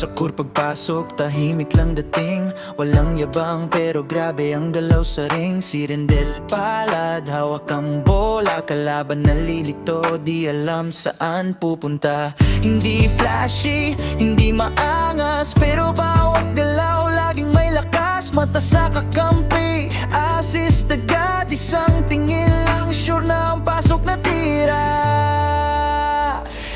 Sa court pagpasok, tahimik lang dating. Walang yabang pero grabe ang galaw sa ring. Si Rendel palad, hawak ang bola. Kalaban nalilito, di alam saan pupunta. Hindi flashy, hindi maangas, pero bawat galaw laging may lakas. Mata sa kakampi, assist agad. Isang tingin lang, sure na ang pasok na tira.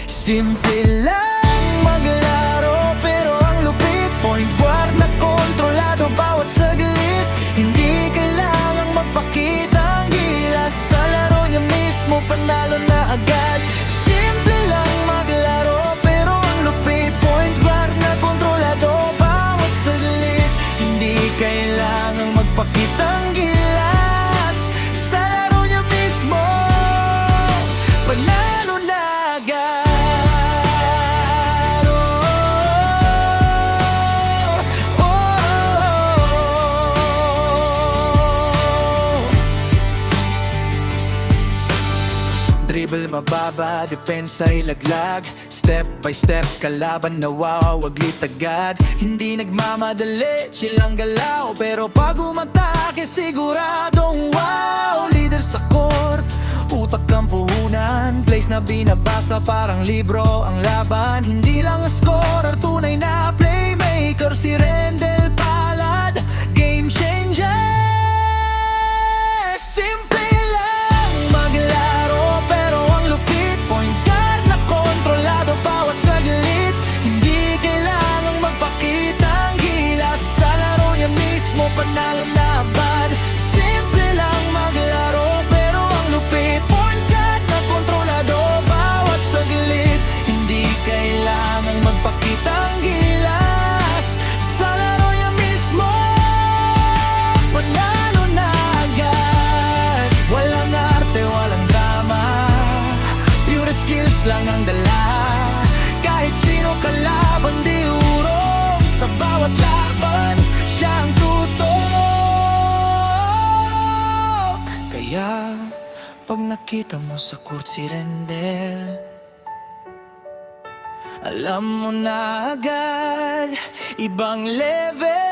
Simple lang maglaro, pero ang lupit. Point guard na kontrolado bawat saglit. Hindi kailangang magpakita ang gilas. Sa laro niya mismo panalo na agad. Simple lang maglaro, pero ang lupit. Point guard na kontrolado bawat saglit. Hindi kailangang magpakita ang gilas. Sa laro niya mismo panalo na agad. Dribble mababa, depensa ilaglag. Step by step, kalaban nawawaglit agad. Hindi nagmamadali, silang galaw. Pero pag umatake, siguradong wow. Leader sa court, utak ang puhunan. Plays na binabasa, parang libro ang laban. Hindi lang ang scorer, tunay na playmaker. Si Rendel palad, game changer. Simple lang maglaro, pero ang lupit. Point guard na kontrolado bawat saglit. Hindi kailangang magpakita ang gilas. Sa laro niya mismo panalo na agad. Simple lang maglaro, pero ang lupit. Point guard na kontrolado bawat saglit. Hindi kailangang magpakita ang gilas. Sa laro niya mismo panalo na agad. Walang arte, walang drama, pure skills lang ang dala. Kahit sino kalaban, di urong. Sa bawat laban, siya ang tutok. Kaya pag nakita mo sa court si Rendel, alam mo na agad, ibang level.